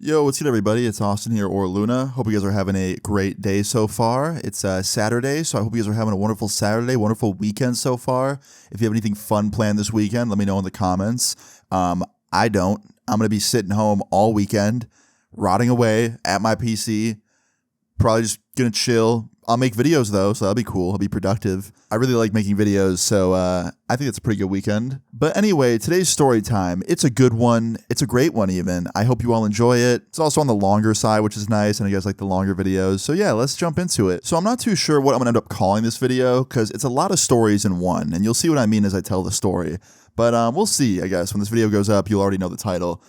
Yo, what's good, everybody? It's Austin here, or Luna. Hope you guys are having a great day so far. It's Saturday, so I hope you guys are having a wonderful Saturday, wonderful weekend so far. If you have anything fun planned this weekend, let me know in the comments. I don't. I'm going to be sitting home all weekend, rotting away at my PC, probably just going to chill. I'll make videos, though, so that'll be cool. I'll be productive. I really like making videos, so I think it's a pretty good weekend. But anyway, today's story time. It's a good one. It's a great one, even. I hope you all enjoy it. It's also on the longer side, which is nice, and you guys like the longer videos. So yeah, let's jump into it. So I'm not too sure what I'm going to end up calling this video, because it's a lot of stories in one, and you'll see what I mean as I tell the story. But we'll see, I guess. When this video goes up, you'll already know the title.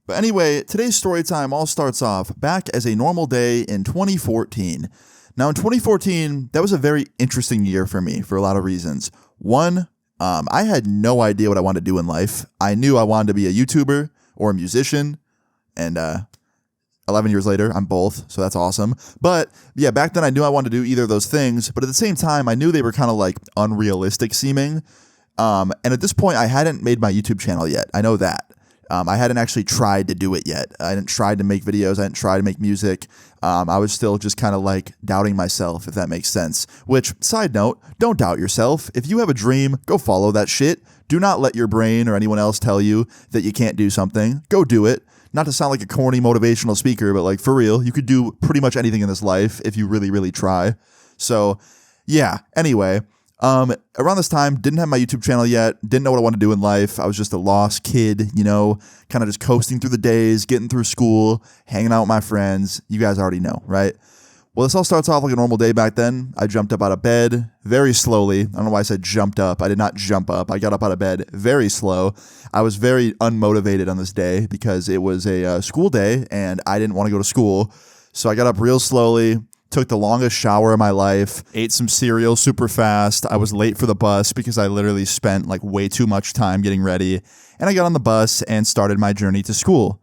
But anyway, today's story time all starts off back as a normal day in 2014. Now, in 2014, that was a very interesting year for me for a lot of reasons. One, I had no idea what I wanted to do in life. I knew I wanted to be a YouTuber or a musician, and 11 years later, I'm both, so that's awesome. But yeah, back then I knew I wanted to do either of those things, but at the same time, I knew they were kind of like unrealistic seeming. And at this point, I hadn't made my YouTube channel yet. I know that. I hadn't actually tried to do it yet. I hadn't tried to make videos. I hadn't tried to make music. I was still just kind of like doubting myself, if that makes sense. Which, side note, don't doubt yourself. If you have a dream, go follow that shit. Do not let your brain or anyone else tell you that you can't do something. Go do it. Not to sound like a corny motivational speaker, but like for real, you could do pretty much anything in this life if you really, really try. So yeah, anyway. Around this time, didn't have my YouTube channel yet, didn't know what I wanted to do in life. I was just a lost kid, you know, kind of just coasting through the days, getting through school, hanging out with my friends. You guys already know, right? Well, this all starts off like a normal day back then. I jumped up out of bed very slowly. I don't know why I said jumped up. I did not jump up. I got up out of bed very slow. I was very unmotivated on this day because it was a school day and I didn't want to go to school. So I got up real slowly. Took the longest shower of my life, ate some cereal super fast. I was late for the bus because I literally spent like way too much time getting ready. And I got on the bus and started my journey to school.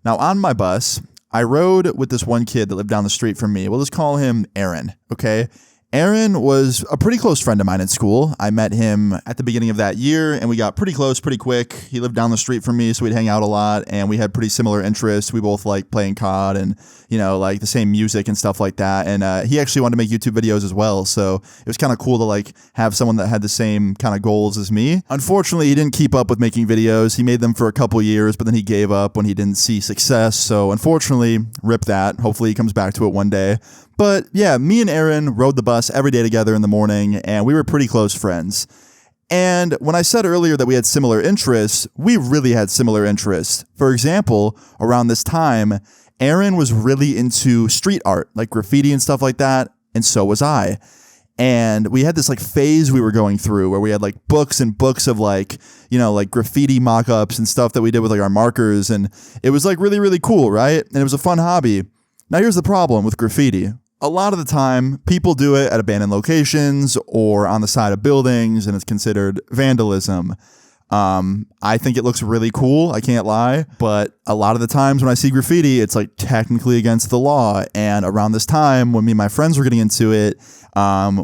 Now on my bus, I rode with this one kid that lived down the street from me. We'll just call him Aaron, okay? Aaron was a pretty close friend of mine in school. I met him at the beginning of that year, and we got pretty close pretty quick. He lived down the street from me, so we'd hang out a lot, and we had pretty similar interests. We both liked playing COD and, you know, like the same music and stuff like that. And he actually wanted to make YouTube videos as well, so it was kind of cool to like have someone that had the same kind of goals as me. Unfortunately, he didn't keep up with making videos. He made them for a couple years, but then he gave up when he didn't see success. So unfortunately, rip that. Hopefully he comes back to it one day. But yeah, me and Aaron rode the bus every day together in the morning, and we were pretty close friends. And when I said earlier that we had similar interests, we really had similar interests. For example, around this time, Aaron was really into street art, like graffiti and stuff like that, and so was I. And we had this like phase we were going through where we had like books and books of like, you know, like graffiti mock-ups and stuff that we did with like our markers, and it was like really, really cool, right? And it was a fun hobby. Now here's the problem with graffiti. A lot of the time, people do it at abandoned locations or on the side of buildings, and it's considered vandalism. I think it looks really cool, I can't lie, but a lot of the times when I see graffiti, it's like technically against the law. And around this time, when me and my friends were getting into it,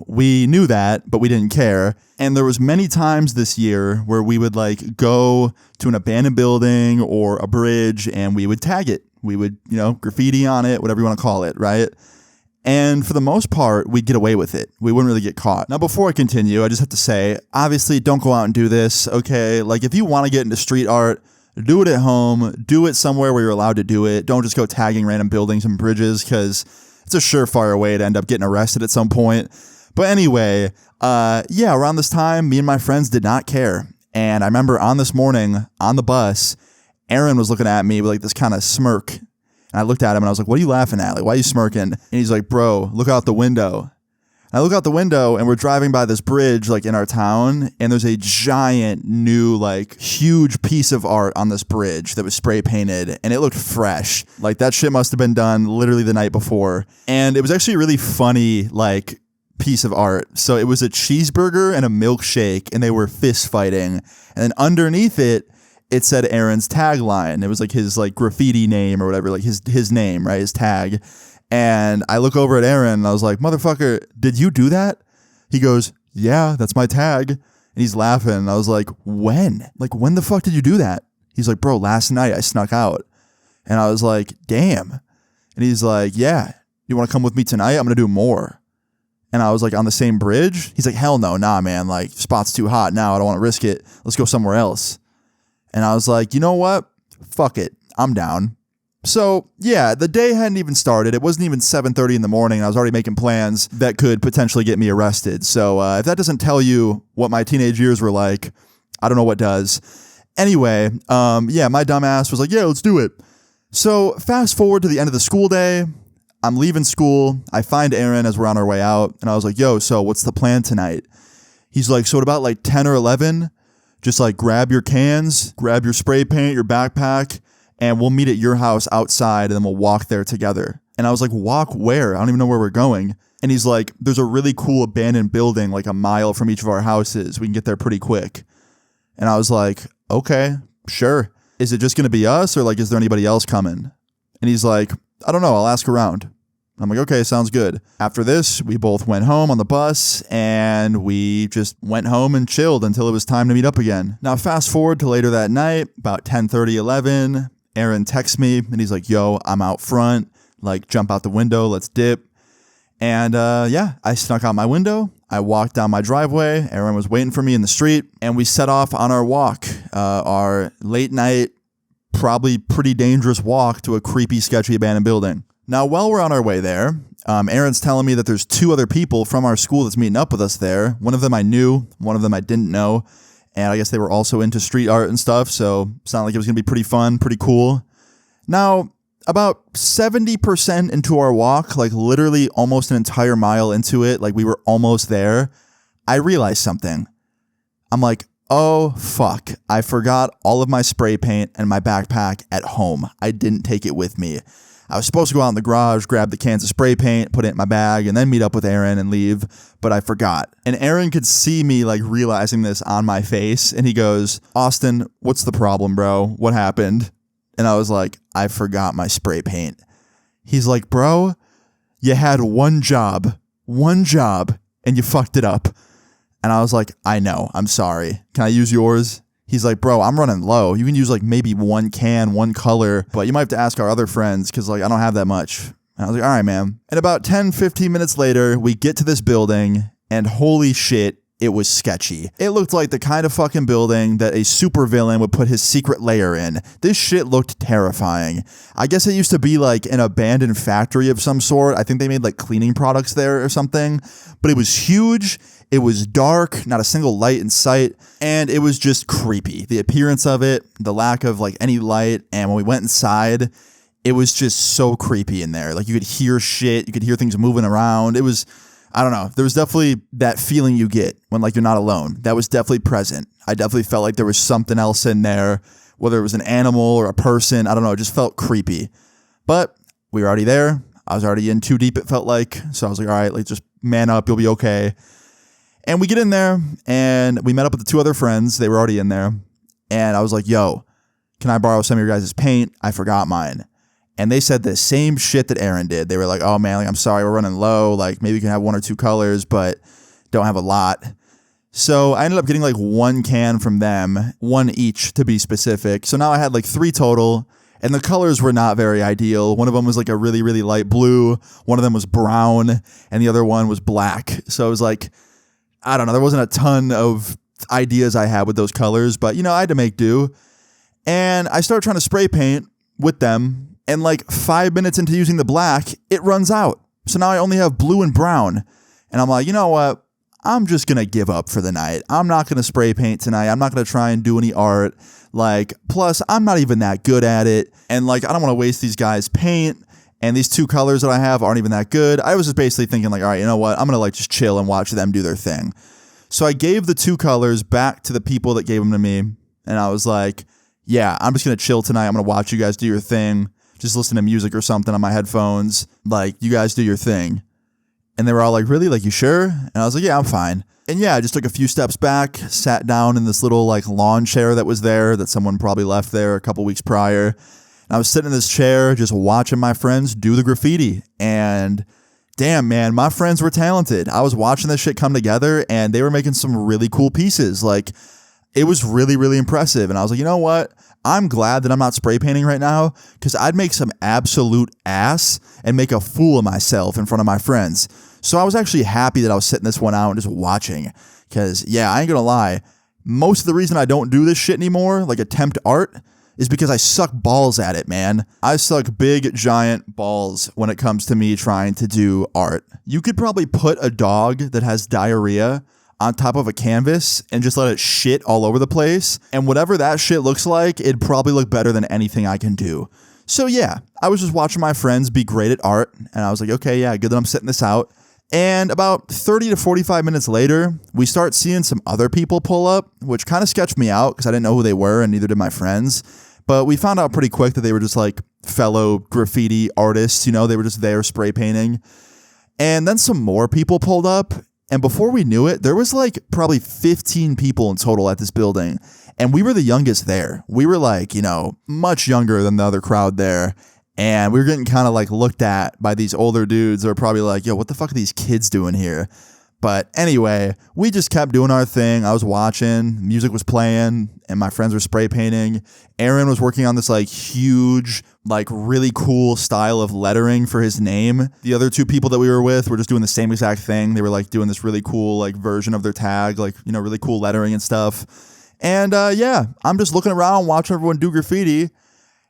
we knew that, but we didn't care. And there was many times this year where we would like go to an abandoned building or a bridge and we would tag it. We would, you know, graffiti on it, whatever you want to call it, right? And for the most part, we'd get away with it. We wouldn't really get caught. Now, before I continue, I just have to say, obviously, don't go out and do this, okay? Like, if you want to get into street art, do it at home. Do it somewhere where you're allowed to do it. Don't just go tagging random buildings and bridges, because it's a surefire way to end up getting arrested at some point. But anyway, yeah, around this time, me and my friends did not care. And I remember on this morning, on the bus, Aaron was looking at me with like this kind of smirk. And I looked at him and I was like, what are you laughing at? Like, why are you smirking? And he's like, bro, look out the window. And I look out the window and we're driving by this bridge like in our town, and there's a giant new like huge piece of art on this bridge that was spray painted, and it looked fresh. Like that shit must have been done literally the night before. And it was actually a really funny like piece of art. So it was a cheeseburger and a milkshake, and they were fist fighting. And then underneath it, it said Aaron's tagline. It was like his like graffiti name or whatever, like his name, right? His tag. And I look over at Aaron and I was like, motherfucker, did you do that? He goes, yeah, that's my tag. And he's laughing. And I was like, when? Like, when the fuck did you do that? He's like, bro, last night I snuck out. And I was like, damn. And he's like, yeah, you want to come with me tonight? I'm going to do more. And I was like, on the same bridge? He's like, hell no, nah, man. Like, spot's too hot now. I don't want to risk it. Let's go somewhere else. And I was like, you know what? Fuck it. I'm down. So, yeah, the day hadn't even started. It wasn't even 7:30 in the morning. I was already making plans that could potentially get me arrested. So, if that doesn't tell you what my teenage years were like, I don't know what does. Anyway, yeah, my dumbass was like, yeah, let's do it. So, fast forward to the end of the school day. I'm leaving school. I find Aaron as we're on our way out. And I was like, yo, so what's the plan tonight? He's like, so at about like 10 or 11, just like grab your cans, grab your spray paint, your backpack, and we'll meet at your house outside and then we'll walk there together. And I was like, walk where? I don't even know where we're going. And he's like, there's a really cool abandoned building like a mile from each of our houses. We can get there pretty quick. And I was like, okay, sure. Is it just going to be us or like, is there anybody else coming? And he's like, I don't know. I'll ask around. I'm like, okay, sounds good. After this, we both went home on the bus and we just went home and chilled until it was time to meet up again. Now, fast forward to later that night, about 10:30, 11, Aaron texts me and he's like, yo, I'm out front. Like, jump out the window. Let's dip. And yeah, I snuck out my window. I walked down my driveway. Aaron was waiting for me in the street and we set off on our walk, our late night, probably pretty dangerous walk to a creepy, sketchy abandoned building. Now, while we're on our way there, Aaron's telling me that there's 2 other people from our school that's meeting up with us there. One of them I knew, one of them I didn't know. And I guess they were also into street art and stuff, so it sounded like it was going to be pretty fun, pretty cool. Now, about 70% into our walk, like literally almost an entire mile into it, like we were almost there, I realized something. I'm like, oh, fuck. I forgot all of my spray paint and my backpack at home. I didn't take it with me. I was supposed to go out in the garage, grab the cans of spray paint, put it in my bag, and then meet up with Aaron and leave, but I forgot. And Aaron could see me like realizing this on my face, and he goes, Austin, what's the problem, bro? What happened? And I was like, I forgot my spray paint. He's like, bro, you had one job, and you fucked it up. And I was like, I know, I'm sorry. Can I use yours? He's like, bro, I'm running low. You can use like maybe one can, one color, but you might have to ask our other friends because like I don't have that much. And I was like, all right, man. And about 10, 15 minutes later, we get to this building and holy shit, it was sketchy. It looked like the kind of fucking building that a supervillain would put his secret lair in. This shit looked terrifying. I guess it used to be like an abandoned factory of some sort. I think they made like cleaning products there or something, but it was huge. It was dark, not a single light in sight, and it was just creepy. The appearance of it, the lack of like any light, and when we went inside, it was just so creepy in there. Like you could hear shit, you could hear things moving around. It was, I don't know, there was definitely that feeling you get when like you're not alone. That was definitely present. I definitely felt like there was something else in there, whether it was an animal or a person, I don't know, it just felt creepy. But we were already there. I was already in too deep, it felt like. So I was like, all right, like just man up, you'll be okay. And we get in there and we met up with the 2 other friends. They were already in there. And I was like, yo, can I borrow some of your guys' paint? I forgot mine. And they said the same shit that Aaron did. They were like, oh man, like, I'm sorry, we're running low. Like maybe we can have 1 or 2 colors, but don't have a lot. So I ended up getting like 1 can from them, 1 each to be specific. So now I had like 3 total. And the colors were not very ideal. One of them was like a really, really light blue. One of them was brown. And the other one was black. So it was like, I don't know, there wasn't a ton of ideas I had with those colors, but you know, I had to make do. And I started trying to spray paint with them, and like 5 minutes into using the black, it runs out. So now I only have blue and brown. And I'm like, you know what? I'm just going to give up for the night. I'm not going to spray paint tonight. I'm not going to try and do any art. Like, plus, I'm not even that good at it. And like, I don't want to waste these guys' paint. And these 2 colors that I have aren't even that good. I was just basically thinking like, all right, you know what? I'm going to like just chill and watch them do their thing. So I gave the 2 colors back to the people that gave them to me. And I was like, yeah, I'm just going to chill tonight. I'm going to watch you guys do your thing. Just listen to music or something on my headphones. Like, you guys do your thing. And they were all like, really? Like, you sure? And I was like, yeah, I'm fine. And yeah, I just took a few steps back, sat down in this little like lawn chair that was there that someone probably left there a couple weeks prior. I was sitting in this chair just watching my friends do the graffiti, and damn, man, my friends were talented. I was watching this shit come together and they were making some really cool pieces. Like, it was really, really impressive. And I was like, you know what? I'm glad that I'm not spray painting right now because I'd make some absolute ass and make a fool of myself in front of my friends. So I was actually happy that I was sitting this one out and just watching because, yeah, I ain't gonna lie. Most of the reason I don't do this shit anymore, like attempt art, is because I suck balls at it, man. I suck big, giant balls when it comes to me trying to do art. You could probably put a dog that has diarrhea on top of a canvas and just let it shit all over the place. And whatever that shit looks like, it'd probably look better than anything I can do. So yeah, I was just watching my friends be great at art. And I was like, okay, yeah, good that I'm sitting this out. And about 30 to 45 minutes later, we start seeing some other people pull up, which kind of sketched me out because I didn't know who they were and neither did my friends. But we found out pretty quick that they were just like fellow graffiti artists, you know, they were just there spray painting. And then some more people pulled up. And before we knew it, there was like probably 15 people in total at this building. And we were the youngest there. We were like, you know, much younger than the other crowd there. And we were getting kind of like looked at by these older dudes that were probably like, yo, what the fuck are these kids doing here? But anyway, we just kept doing our thing. I was watching, music was playing, and my friends were spray painting. Aaron was working on this like huge, like really cool style of lettering for his name. The other two people that we were with were just doing the same exact thing. They were like doing this really cool like version of their tag, like, you know, really cool lettering and stuff. And yeah, I'm just looking around, watching everyone do graffiti.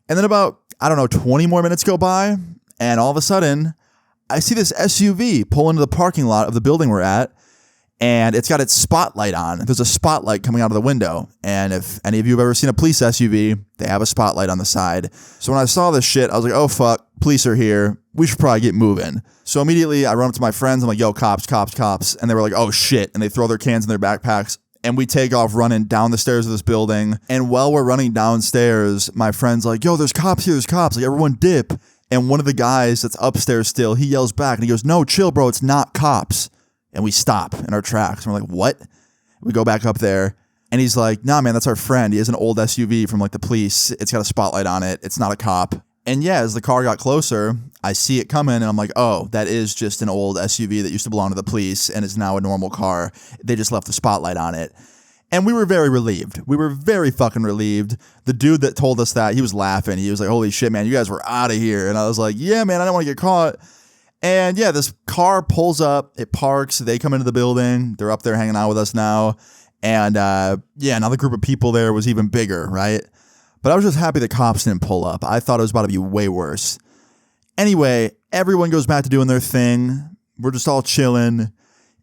And then about, I don't know, 20 more minutes go by, and all of a sudden, I see this SUV pull into the parking lot of the building we're at, and it's got its spotlight on. There's a spotlight coming out of the window, and if any of you have ever seen a police SUV, they have a spotlight on the side. So when I saw this shit, I was like, oh fuck, police are here. We should probably get moving. So immediately I run up to my friends. I'm like, yo, cops, cops, cops. And they were like, oh shit. And they throw their cans in their backpacks. And we take off running down the stairs of this building. And while we're running downstairs, my friend's like, yo, there's cops here, there's cops. Like, everyone dip. And one of the guys that's upstairs still, he yells back and he goes, no, chill, bro, it's not cops. And we stop in our tracks. And we're like, what? We go back up there. And he's like, nah, man, that's our friend. He has an old SUV from like the police. It's got a spotlight on it. It's not a cop. And yeah, as the car got closer, I see it coming and I'm like, oh, that is just an old SUV that used to belong to the police and is now a normal car. They just left the spotlight on it. And we were very relieved. We were very fucking relieved. The dude that told us that, he was laughing. He was like, holy shit, man, you guys were out of here. And I was like, yeah, man, I don't want to get caught. And yeah, this car pulls up, it parks, they come into the building. They're up there hanging out with us now. And yeah, another group of people there was even bigger, right? But I was just happy the cops didn't pull up. I thought it was about to be way worse. Anyway, everyone goes back to doing their thing. We're just all chilling.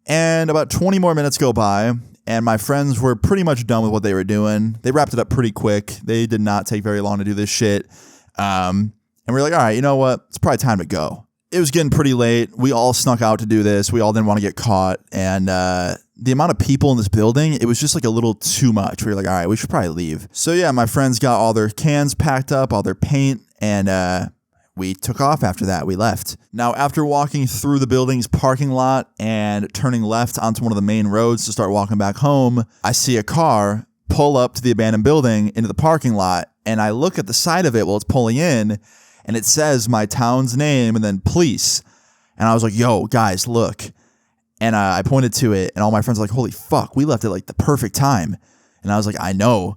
And about 20 more minutes go by, and my friends were pretty much done with what they were doing. They wrapped it up pretty quick. They did not take very long to do this shit. And we're like, all right, you know what? It's probably time to go. It was getting pretty late. We all snuck out to do this. We all didn't want to get caught. And the amount of people in this building, it was just like a little too much. We were like, all right, we should probably leave. So yeah, my friends got all their cans packed up, all their paint, and we took off after that. We left. Now, after walking through the building's parking lot and turning left onto one of the main roads to start walking back home, I see a car pull up to the abandoned building into the parking lot. And I look at the side of it while it's pulling in, and it says my town's name and then police. And I was like, yo, guys, look. And I pointed to it, and all my friends were like, holy fuck, we left at like the perfect time. And I was like, I know.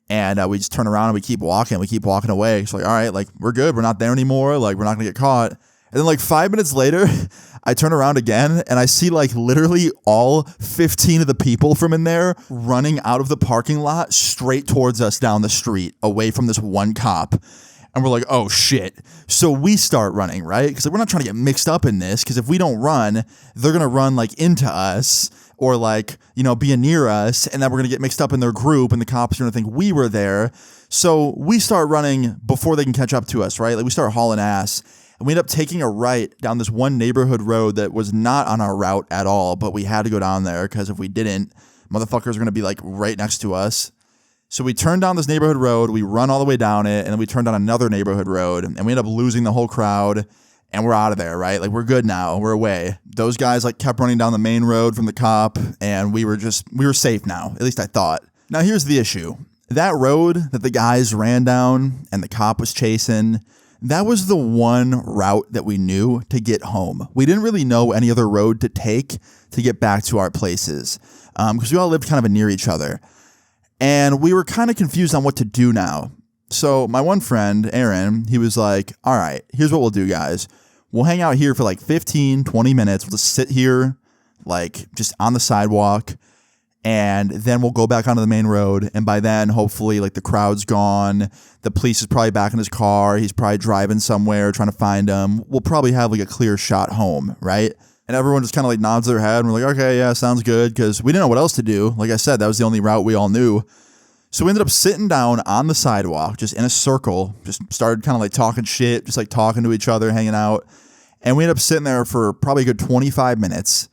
And we just turn around and we keep walking. We keep walking away. It's like, all right, like, we're good. We're not there anymore. Like, we're not going to get caught. And then like 5 minutes later, I turn around again, and I see like literally all 15 of the people from in there running out of the parking lot straight towards us down the street, away from this one cop. And we're like, oh shit. So we start running, right? Because we're not trying to get mixed up in this. Because if we don't run, they're going to run like into us or like, you know, be near us. And then we're going to get mixed up in their group and the cops are going to think we were there. So we start running before they can catch up to us, right? Like we start hauling ass. And we end up taking a right down this one neighborhood road that was not on our route at all. But we had to go down there because if we didn't, motherfuckers are going to be like right next to us. So we turn down this neighborhood road, we run all the way down it, and then we turn down another neighborhood road, and we end up losing the whole crowd, and we're out of there, right? Like, we're good now. We're away. Those guys, like, kept running down the main road from the cop, and we were safe now. At least I thought. Now, here's the issue. That road that the guys ran down and the cop was chasing, that was the one route that we knew to get home. We didn't really know any other road to take to get back to our places, because we all lived kind of near each other. And we were kind of confused on what to do now. So my one friend, Aaron, he was like, all right, here's what we'll do, guys. We'll hang out here for like 15, 20 minutes. We'll just sit here, like just on the sidewalk. And then we'll go back onto the main road. And by then, hopefully, like the crowd's gone. The police is probably back in his car. He's probably driving somewhere trying to find him. We'll probably have like a clear shot home, right? And everyone just kind of like nods their head. And we're like, okay, yeah, sounds good. Because we didn't know what else to do. Like I said, that was the only route we all knew. So we ended up sitting down on the sidewalk, just in a circle. Just started kind of like talking shit, just like talking to each other, hanging out. And we ended up sitting there for probably a good 25 minutes.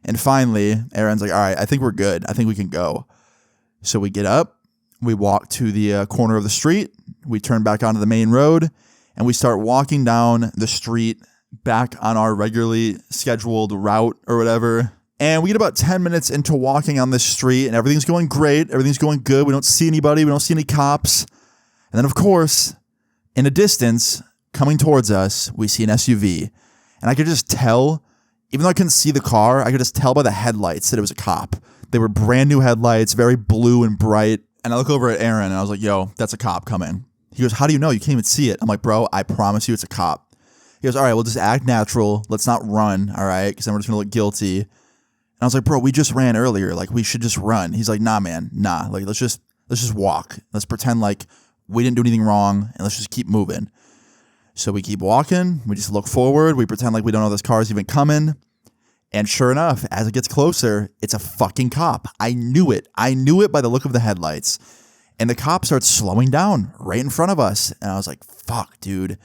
And finally, Aaron's like, all right, I think we're good. I think we can go. So we get up, we walk to the corner of the street, we turn back onto the main road, and we start walking down the street back on our regularly scheduled route or whatever. And we get about 10 minutes into walking on this street, and everything's going great. Everything's going good. We don't see anybody. We don't see any cops. And then, of course, in a distance, coming towards us, we see an SUV. And I could just tell, even though I couldn't see the car, I could just tell by the headlights that it was a cop. They were brand new headlights, very blue and bright. And I look over at Aaron and I was like, yo, that's a cop coming. He goes, how do you know? You can't even see it. I'm like, bro, I promise you it's a cop. He goes, all right, we'll just act natural. Let's not run, all right? Because then we're just going to look guilty. And I was like, bro, we just ran earlier. Like, we should just run. He's like, nah, man, nah. Like, let's just walk. Let's pretend like we didn't do anything wrong and let's just keep moving. So we keep walking. We just look forward. We pretend like we don't know this car is even coming. And sure enough, as it gets closer, it's a fucking cop. I knew it. I knew it by the look of the headlights. And the cop starts slowing down right in front of us. And I was like, fuck, dude.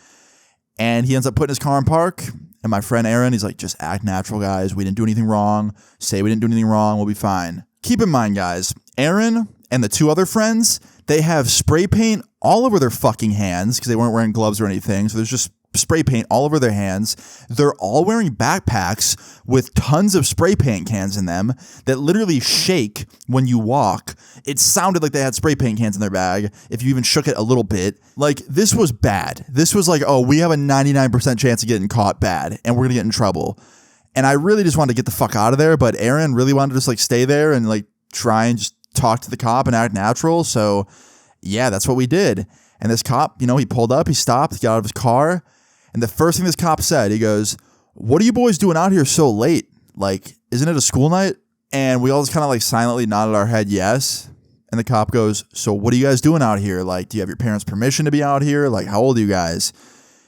And he ends up putting his car in park. And my friend Aaron, he's like, just act natural, guys. We didn't do anything wrong. Say we didn't do anything wrong. We'll be fine. Keep in mind, guys, Aaron and the two other friends, they have spray paint all over their fucking hands because they weren't wearing gloves or anything. So there's just spray paint all over their hands. They're all wearing backpacks with tons of spray paint cans in them that literally shake when you walk. It sounded like they had spray paint cans in their bag if you even shook it a little bit. Like, this was bad. This was like, oh, we have a 99% chance of getting caught bad and we're gonna get in trouble. And I really just wanted to get the fuck out of there, but Aaron really wanted to just like stay there and like try and just talk to the cop and act natural. So yeah, that's what we did. And this cop, you know, he pulled up, he stopped, he got out of his car. And the first thing this cop said, he goes, what are you boys doing out here so late? Like, isn't it a school night? And we all just kind of like silently nodded our head yes. And the cop goes, so what are you guys doing out here? Like, do you have your parents' permission to be out here? Like, how old are you guys?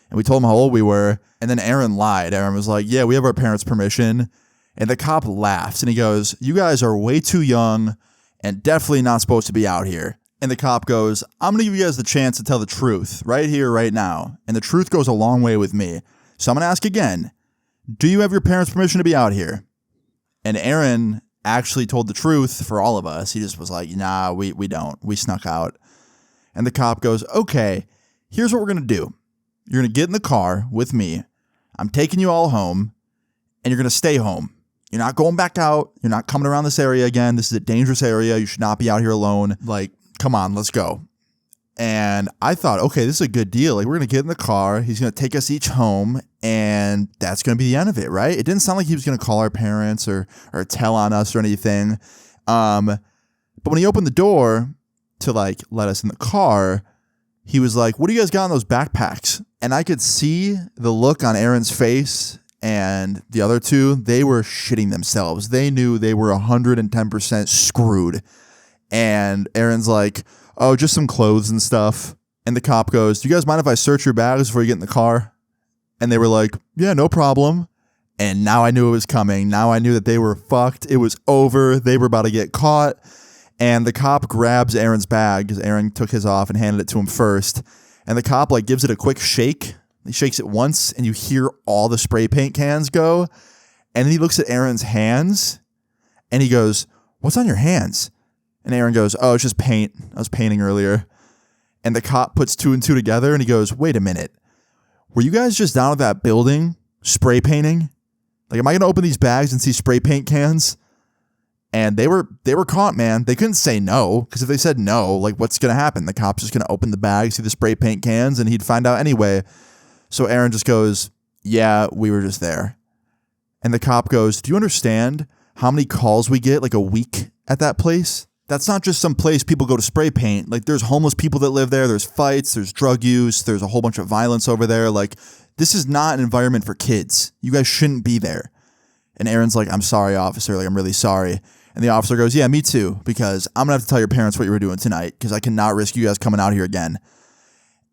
And we told him how old we were. And then Aaron lied. Aaron was like, yeah, we have our parents' permission. And the cop laughs and he goes, you guys are way too young and definitely not supposed to be out here. And the cop goes, I'm going to give you guys the chance to tell the truth right here, right now. And the truth goes a long way with me. So I'm going to ask again, do you have your parents' permission to be out here? And Aaron actually told the truth for all of us. He just was like, nah, we don't. We snuck out. And the cop goes, okay, here's what we're going to do. You're going to get in the car with me. I'm taking you all home and you're going to stay home. You're not going back out. You're not coming around this area again. This is a dangerous area. You should not be out here alone. Like, come on, let's go. And I thought, okay, this is a good deal. Like, we're going to get in the car. He's going to take us each home, and that's going to be the end of it, right? It didn't sound like he was going to call our parents or tell on us or anything. But when he opened the door to, like, let us in the car, he was like, what do you guys got in those backpacks? And I could see the look on Aaron's face and the other two. They were shitting themselves. They knew they were 110% screwed. And Aaron's like, oh, just some clothes and stuff. And the cop goes, do you guys mind if I search your bags before you get in the car? And they were like, yeah, no problem. And now I knew it was coming. Now I knew that they were fucked. It was over. They were about to get caught. And the cop grabs Aaron's bag because Aaron took his off and handed it to him first. And the cop like gives it a quick shake. He shakes it once and you hear all the spray paint cans go. And then he looks at Aaron's hands and he goes, what's on your hands? And Aaron goes, oh, it's just paint. I was painting earlier. And the cop puts two and two together and he goes, wait a minute. Were you guys just down at that building spray painting? Like, am I going to open these bags and see spray paint cans? And they were caught, man. They couldn't say no, because if they said no, like, what's going to happen? The cop's just going to open the bag, see the spray paint cans, and he'd find out anyway. So Aaron just goes, yeah, we were just there. And the cop goes, do you understand how many calls we get like a week at that place? that's not just some place people go to spray paint. Like, there's homeless people that live there. There's fights. There's drug use. There's a whole bunch of violence over there. Like, this is not an environment for kids. You guys shouldn't be there. And Aaron's like, I'm sorry, officer. Like, I'm really sorry. And the officer goes, yeah, me too, because I'm going to have to tell your parents what you were doing tonight because I cannot risk you guys coming out here again.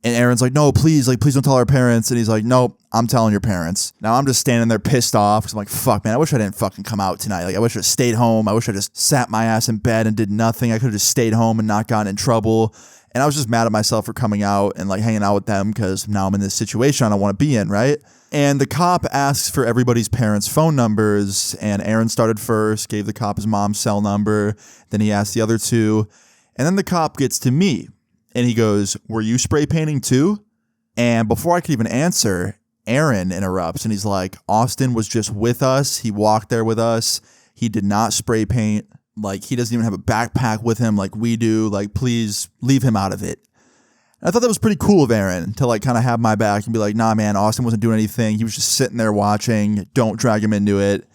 And Aaron's like, no, please, like, please don't tell our parents. And he's like, nope, I'm telling your parents. Now I'm just standing there pissed off because I'm like, fuck, man, I wish I didn't fucking come out tonight. Like, I wish I just stayed home. I wish I just sat my ass in bed and did nothing. I could have just stayed home and not gotten in trouble. And I was just mad at myself for coming out and like hanging out with them because now I'm in this situation I don't want to be in, right? And the cop asks for everybody's parents' phone numbers. And Aaron started first, gave the cop his mom's cell number. Then he asked the other two. And then the cop gets to me. And he goes, were you spray painting too? And before I could even answer, Aaron interrupts and he's like, Austin was just with us. He walked there with us. He did not spray paint. Like, he doesn't even have a backpack with him like we do. Like, please leave him out of it. And I thought that was pretty cool of Aaron to like kind of have my back and be like, nah, man, Austin wasn't doing anything. He was just sitting there watching. Don't drag him into it.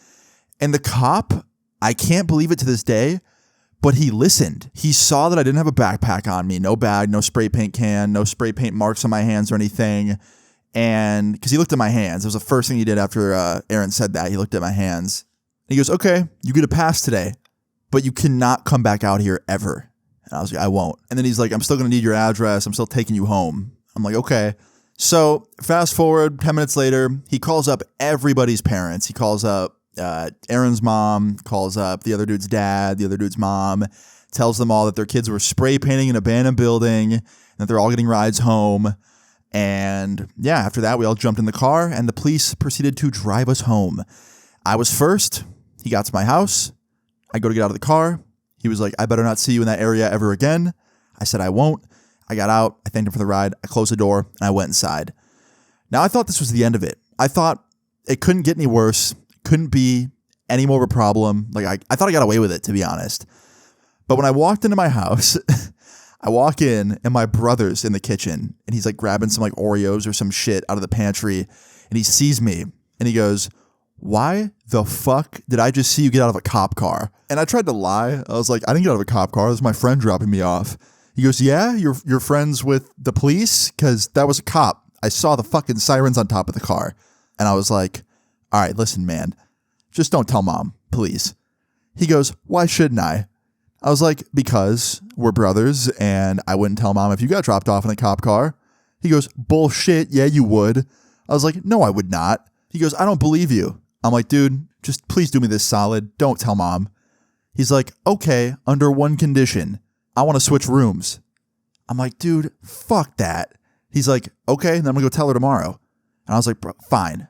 And the cop, I can't believe it to this day, but he listened. He saw that I didn't have a backpack on me, no bag, no spray paint can, no spray paint marks on my hands or anything. And because he looked at my hands, it was the first thing he did after Aaron said that. He looked at my hands. And he goes, okay, you get a pass today, but you cannot come back out here ever. And I was like, I won't. And then he's like, I'm still going to need your address. I'm still taking you home. I'm like, okay. So fast forward 10 minutes later, he calls up everybody's parents. He calls up Aaron's mom, calls up the other dude's dad, the other dude's mom, tells them all that their kids were spray painting an abandoned building and that they're all getting rides home. And yeah, after that, we all jumped in the car and the police proceeded to drive us home. I was first. He got to my house. I go to get out of the car. He was like, I better not see you in that area ever again. I said, I won't. I got out. I thanked him for the ride. I closed the door and I went inside. Now, I thought this was the end of it. I thought it couldn't get any worse. Couldn't be any more of a problem. Like, I thought I got away with it, to be honest. But when I walked into my house, I walk in and my brother's in the kitchen and he's like grabbing some like Oreos or some shit out of the pantry. And he sees me and he goes, why the fuck did I just see you get out of a cop car? And I tried to lie. I was like, I didn't get out of a cop car. It was my friend dropping me off. He goes, yeah, you're friends with the police? Because that was a cop. I saw the fucking sirens on top of the car. And I was like, all right, listen, man, just don't tell mom, please. He goes, why shouldn't I? I was like, because we're brothers and I wouldn't tell mom if you got dropped off in a cop car. He goes, bullshit. Yeah, you would. I was like, no, I would not. He goes, I don't believe you. I'm like, dude, just please do me this solid. Don't tell mom. He's like, okay, under one condition. I want to switch rooms. I'm like, dude, fuck that. He's like, okay, then I'm going to go tell her tomorrow. And I was like, bro, fine.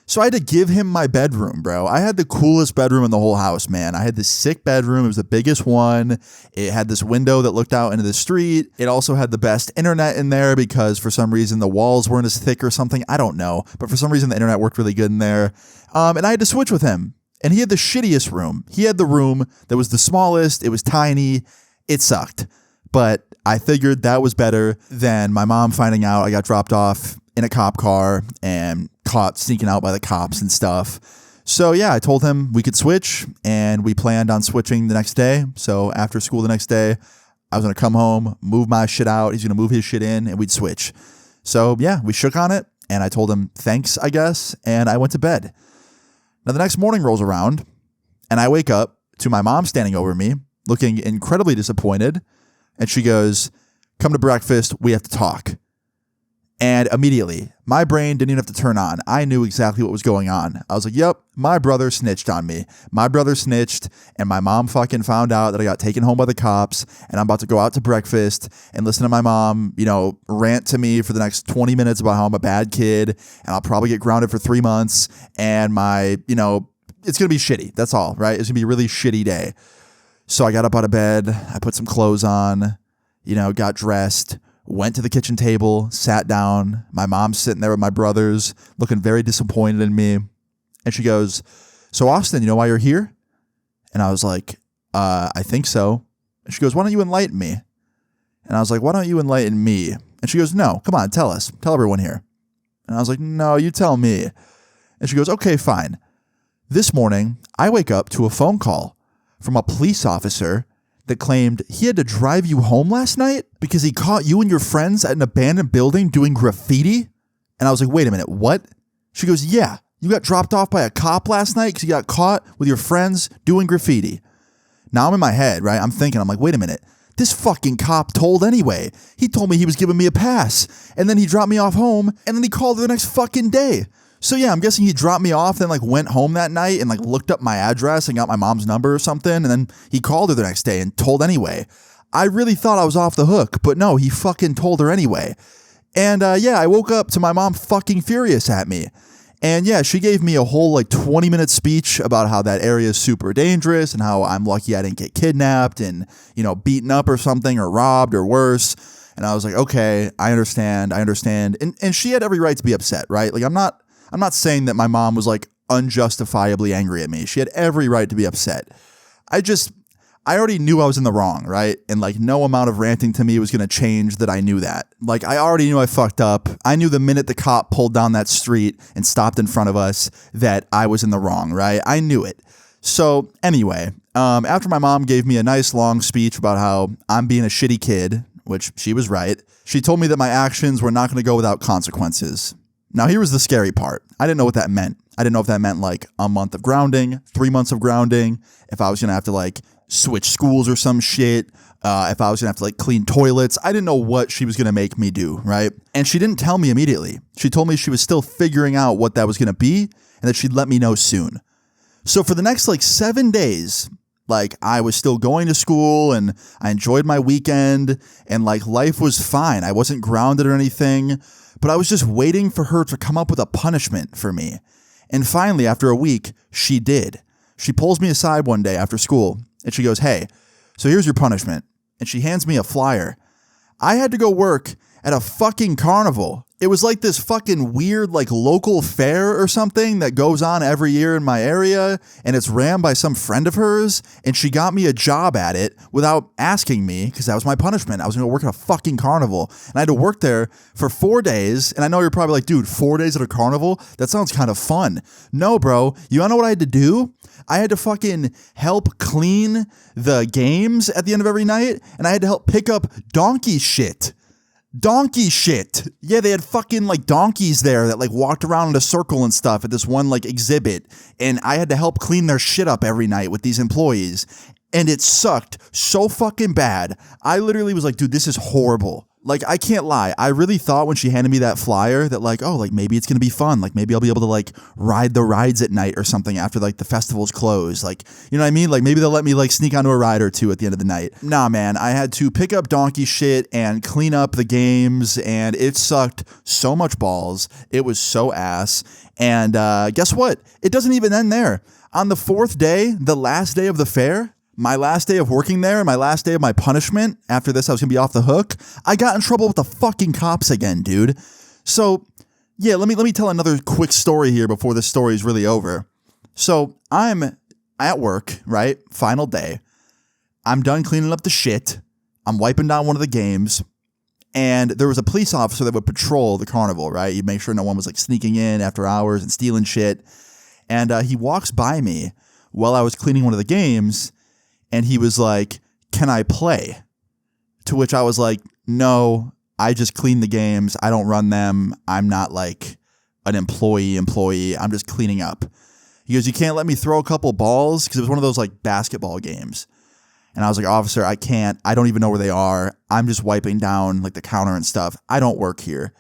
So I had to give him my bedroom, bro. I had the coolest bedroom in the whole house, man. I had this sick bedroom. It was the biggest one. It had this window that looked out into the street. It also had the best internet in there because for some reason the walls weren't as thick or something. I don't know. But for some reason the internet worked really good in there. And I had to switch with him. And he had the shittiest room. He had the room that was the smallest. It was tiny. It sucked. But I figured that was better than my mom finding out I got dropped off in a cop car and caught sneaking out by the cops and stuff. So yeah, I told him we could switch and we planned on switching the next day. So after school the next day, I was going to come home, move my shit out. He's going to move his shit in and we'd switch. So yeah, we shook on it and I told him thanks, I guess. And I went to bed. Now the next morning rolls around and I wake up to my mom standing over me looking incredibly disappointed. And she goes, come to breakfast. We have to talk. And immediately, my brain didn't even have to turn on. I knew exactly what was going on. I was like, yep, my brother snitched on me. My brother snitched, and my mom fucking found out that I got taken home by the cops, and I'm about to go out to breakfast and listen to my mom, rant to me for the next 20 minutes about how I'm a bad kid, and I'll probably get grounded for 3 months, and it's going to be shitty. That's all, right? It's going to be a really shitty day. So I got up out of bed. I put some clothes on, got dressed. Went to the kitchen table, sat down. My mom's sitting there with my brothers, looking very disappointed in me. And she goes, so Austin, you know why you're here? And I was like, I think so. And she goes, why don't you enlighten me? And I was like, why don't you enlighten me? And she goes, no, come on, tell us. Tell everyone here. And I was like, no, you tell me. And she goes, okay, fine. This morning, I wake up to a phone call from a police officer that claimed he had to drive you home last night because he caught you and your friends at an abandoned building doing graffiti? And I was like, wait a minute, what? She goes, yeah, you got dropped off by a cop last night because you got caught with your friends doing graffiti. Now I'm in my head, right? I'm thinking, I'm like, wait a minute. This fucking cop told anyway. He told me he was giving me a pass. And then he dropped me off home. And then he called the next fucking day. So yeah, I'm guessing he dropped me off, then like went home that night and like looked up my address and got my mom's number or something. And then he called her the next day and told anyway. I really thought I was off the hook. But no, he fucking told her anyway. And yeah, I woke up to my mom fucking furious at me. And yeah, she gave me a whole like 20-minute speech about how that area is super dangerous and how I'm lucky I didn't get kidnapped and, you know, beaten up or something or robbed or worse. And I was like, okay, I understand. And she had every right to be upset, right? Like I'm not saying that my mom was like unjustifiably angry at me. She had every right to be upset. I already knew I was in the wrong, right? And like no amount of ranting to me was going to change that. I knew that. Like I already knew I fucked up. I knew the minute the cop pulled down that street and stopped in front of us that I was in the wrong, right? I knew it. So anyway, after my mom gave me a nice long speech about how I'm being a shitty kid, which she was right, she told me that my actions were not going to go without consequences. Now here was the scary part. I didn't know what that meant. I didn't know if that meant like a month of grounding, 3 months of grounding, if I was going to have to like switch schools or some shit, if I was gonna have to like clean toilets. I didn't know what she was gonna make me do, right? And she didn't tell me immediately. She told me she was still figuring out what that was gonna be and that she'd let me know soon. So for the next like 7 days, like I was still going to school and I enjoyed my weekend and like life was fine. I wasn't grounded or anything, but I was just waiting for her to come up with a punishment for me. And finally, after a week, she did. She pulls me aside one day after school and she goes, hey, so here's your punishment. And she hands me a flyer. I had to go work at a fucking carnival. It was like this fucking weird like local fair or something that goes on every year in my area, and it's ran by some friend of hers, and she got me a job at it without asking me because that was my punishment. I was going to work at a fucking carnival, and I had to work there for 4 days, and I know you're probably like, dude, 4 days at a carnival? That sounds kind of fun. No, bro. You wanna know what I had to do? I had to fucking help clean the games at the end of every night, and I had to help pick up donkey shit. Donkey shit. Yeah, they had fucking like donkeys there that like walked around in a circle and stuff at this one like exhibit. And I had to help clean their shit up every night with these employees. And it sucked so fucking bad. I literally was like, dude, this is horrible. Like, I can't lie. I really thought when she handed me that flyer that like, oh, like maybe it's going to be fun. Like maybe I'll be able to like ride the rides at night or something after like the festival's closed. Like, you know what I mean? Like maybe they'll let me like sneak onto a ride or two at the end of the night. Nah, man, I had to pick up donkey shit and clean up the games, and it sucked so much balls. It was so ass. And guess what? It doesn't even end there. On the 4th day, the last day of the fair, my last day of working there, my last day of my punishment, after this I was going to be off the hook, I got in trouble with the fucking cops again, dude. So, yeah, let me tell another quick story here before this story is really over. So, I'm at work, right? Final day. I'm done cleaning up the shit. I'm wiping down one of the games. And there was a police officer that would patrol the carnival, right? You'd make sure no one was like sneaking in after hours and stealing shit. And he walks by me while I was cleaning one of the games. And he was like, can I play? To which I was like, no, I just clean the games. I don't run them. I'm not like an employee. I'm just cleaning up. He goes, you can't let me throw a couple balls? Because it was one of those like basketball games. And I was like, officer, I can't. I don't even know where they are. I'm just wiping down like the counter and stuff. I don't work here.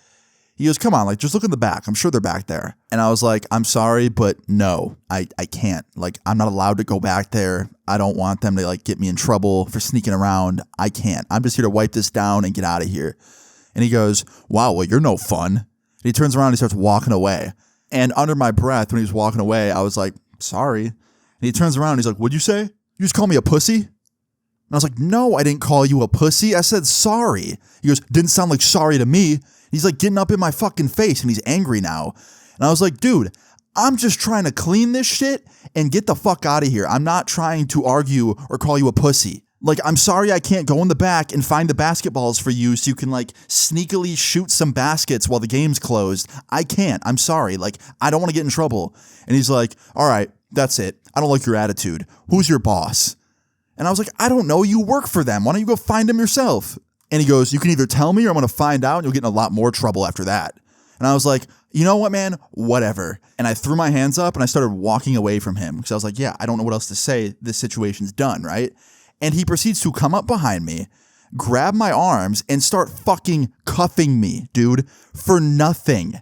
He goes, come on, like, just look in the back. I'm sure they're back there. And I was like, I'm sorry, but no, I can't. Like, I'm not allowed to go back there. I don't want them to, like, get me in trouble for sneaking around. I can't. I'm just here to wipe this down and get out of here. And he goes, wow, well, you're no fun. And he turns around and he starts walking away. And under my breath, when he was walking away, I was like, sorry. And he turns around and he's like, what'd you say? You just call me a pussy? And I was like, no, I didn't call you a pussy. I said sorry. He goes, didn't sound like sorry to me. He's like getting up in my fucking face and he's angry now. And I was like, dude, I'm just trying to clean this shit and get the fuck out of here. I'm not trying to argue or call you a pussy. Like, I'm sorry I can't go in the back and find the basketballs for you so you can like sneakily shoot some baskets while the game's closed. I can't. I'm sorry. Like, I don't want to get in trouble. And he's like, all right, that's it. I don't like your attitude. Who's your boss? And I was like, I don't know. You work for them. Why don't you go find him yourself? And he goes, you can either tell me or I'm going to find out and you'll get in a lot more trouble after that. And I was like, you know what, man? Whatever. And I threw my hands up and I started walking away from him because I was like, yeah, I don't know what else to say. This situation's done, right? And he proceeds to come up behind me, grab my arms, and start fucking cuffing me, dude, for nothing.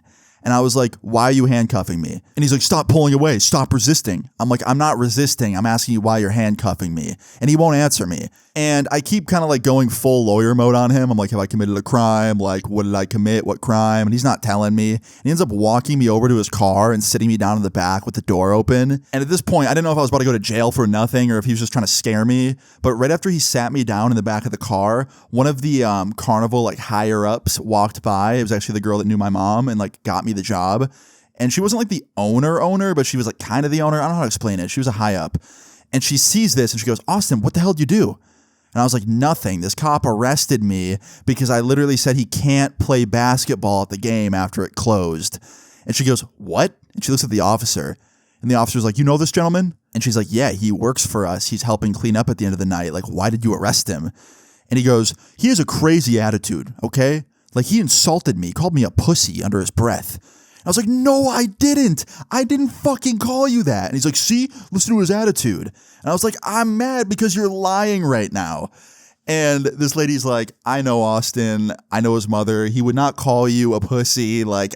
And I was like, why are you handcuffing me? And he's like, stop pulling away. Stop resisting. I'm like, I'm not resisting. I'm asking you why you're handcuffing me. And he won't answer me. And I keep kind of like going full lawyer mode on him. I'm like, have I committed a crime? Like, what did I commit? What crime? And he's not telling me. And he ends up walking me over to his car and sitting me down in the back with the door open. And at this point, I didn't know if I was about to go to jail for nothing or if he was just trying to scare me. But right after he sat me down in the back of the car, one of the carnival like higher ups walked by. It was actually the girl that knew my mom and like got me the job. And she wasn't like the owner, but she was like kind of the owner. I don't know how to explain it. She was a high up. And she sees this and she goes, Austin, what the hell did you do? And I was like, nothing. This cop arrested me because I literally said he can't play basketball at the game after it closed. And she goes, what? And she looks at the officer. And the officer's like, you know this gentleman? And she's like, yeah, he works for us. He's helping clean up at the end of the night. Like, why did you arrest him? And he goes, he has a crazy attitude, okay? Like, he insulted me, called me a pussy under his breath. I was like, no, I didn't. I didn't fucking call you that. And he's like, see, listen to his attitude. And I was like, I'm mad because you're lying right now. And this lady's like, I know Austin. I know his mother. He would not call you a pussy. Like,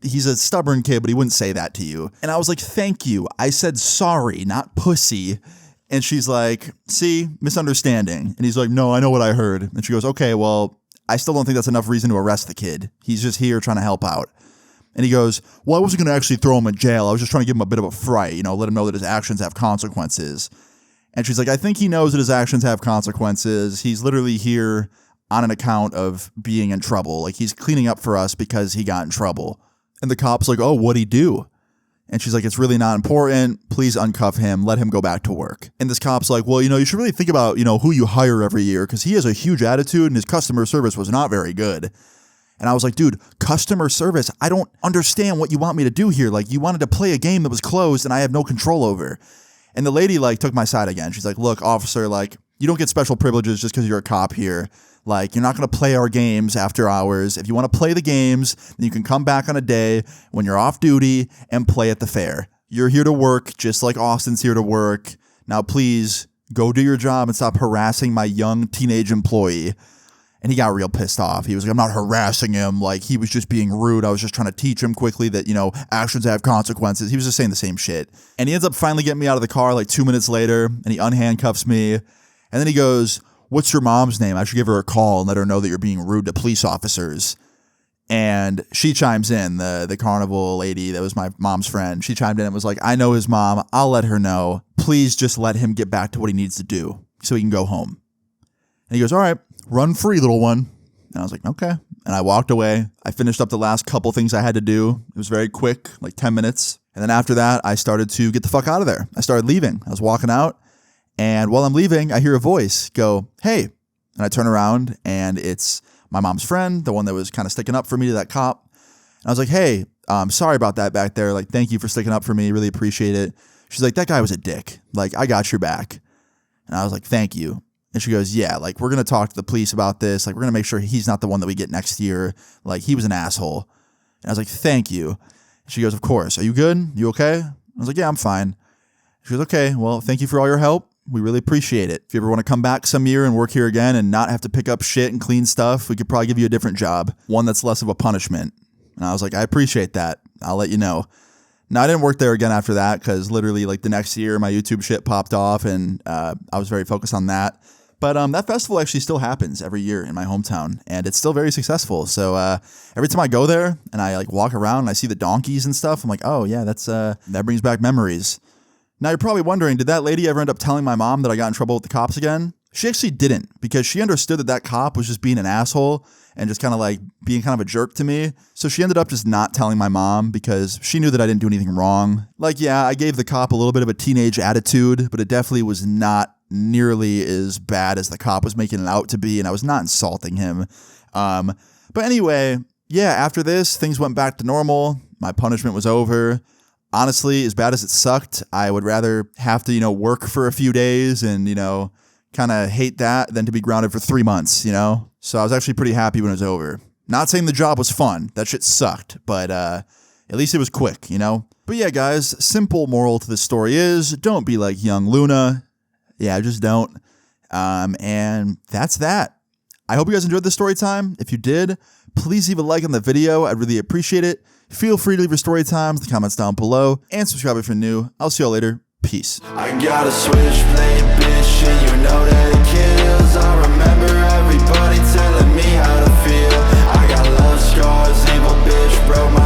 he's a stubborn kid, but he wouldn't say that to you. And I was like, thank you. I said sorry, not pussy. And she's like, see, misunderstanding. And he's like, no, I know what I heard. And she goes, okay, well, I still don't think that's enough reason to arrest the kid. He's just here trying to help out. And he goes, well, I wasn't going to actually throw him in jail. I was just trying to give him a bit of a fright, let him know that his actions have consequences. And she's like, I think he knows that his actions have consequences. He's literally here on an account of being in trouble. Like, he's cleaning up for us because he got in trouble. And the cop's like, oh, what'd he do? And she's like, it's really not important. Please uncuff him. Let him go back to work. And this cop's like, well, you should really think about, who you hire every year because he has a huge attitude and his customer service was not very good. And I was like, dude, customer service, I don't understand what you want me to do here. Like, you wanted to play a game that was closed and I have no control over. And the lady, like, took my side again. She's like, look, officer, like, you don't get special privileges just because you're a cop here. Like, you're not going to play our games after hours. If you want to play the games, then you can come back on a day when you're off duty and play at the fair. You're here to work just like Austin's here to work. Now, please go do your job and stop harassing my young teenage employee. And he got real pissed off. He was like, I'm not harassing him. Like, he was just being rude. I was just trying to teach him quickly that, actions have consequences. He was just saying the same shit. And he ends up finally getting me out of the car like 2 minutes later. And he unhandcuffs me. And then he goes, what's your mom's name? I should give her a call and let her know that you're being rude to police officers. And she chimes in, the carnival lady that was my mom's friend. She chimed in and was like, I know his mom. I'll let her know. Please just let him get back to what he needs to do so he can go home. And he goes, all right. Run free, little one. And I was like, okay. And I walked away. I finished up the last couple things I had to do. It was very quick, like 10 minutes. And then after that, I started to get the fuck out of there. I started leaving. I was walking out. And while I'm leaving, I hear a voice go, hey. And I turn around and it's my mom's friend, the one that was kind of sticking up for me to that cop. And I was like, hey, sorry about that back there. Like, thank you for sticking up for me. Really appreciate it. She's like, that guy was a dick. Like, I got your back. And I was like, thank you. And she goes, yeah, like, we're going to talk to the police about this. Like, we're going to make sure he's not the one that we get next year. Like, he was an asshole. And I was like, thank you. And she goes, of course. Are you good? You okay? I was like, yeah, I'm fine. She goes, okay, well, thank you for all your help. We really appreciate it. If you ever want to come back some year and work here again and not have to pick up shit and clean stuff, we could probably give you a different job, one that's less of a punishment. And I was like, I appreciate that. I'll let you know. Now, I didn't work there again after that because literally, like, the next year, my YouTube shit popped off and I was very focused on that. But that festival actually still happens every year in my hometown, and it's still very successful. So every time I go there and I like walk around and I see the donkeys and stuff, I'm like, oh yeah, that brings back memories. Now you're probably wondering, did that lady ever end up telling my mom that I got in trouble with the cops again? She actually didn't, because she understood that that cop was just being an asshole and just kind of like being kind of a jerk to me. So she ended up just not telling my mom because she knew that I didn't do anything wrong. Like, yeah, I gave the cop a little bit of a teenage attitude, but it definitely was not nearly as bad as the cop was making it out to be, and I was not insulting him. But anyway, yeah, after this, things went back to normal. My punishment was over. Honestly, as bad as it sucked, I would rather have to, work for a few days and, kind of hate that than to be grounded for 3 months, you know? So I was actually pretty happy when it was over. Not saying the job was fun. That shit sucked, but at least it was quick, you know? But yeah, guys, simple moral to this story is don't be like young Luna. Yeah, just don't. And that's that. I hope you guys enjoyed this story time. If you did, please leave a like on the video. I'd really appreciate it. Feel free to leave your story times in the comments down below and subscribe if you're new. I'll see y'all later. Peace. I got a switchblade, bitch, and you know that it kills. I remember everybody telling me how to feel. I got love scars, evil bitch broke my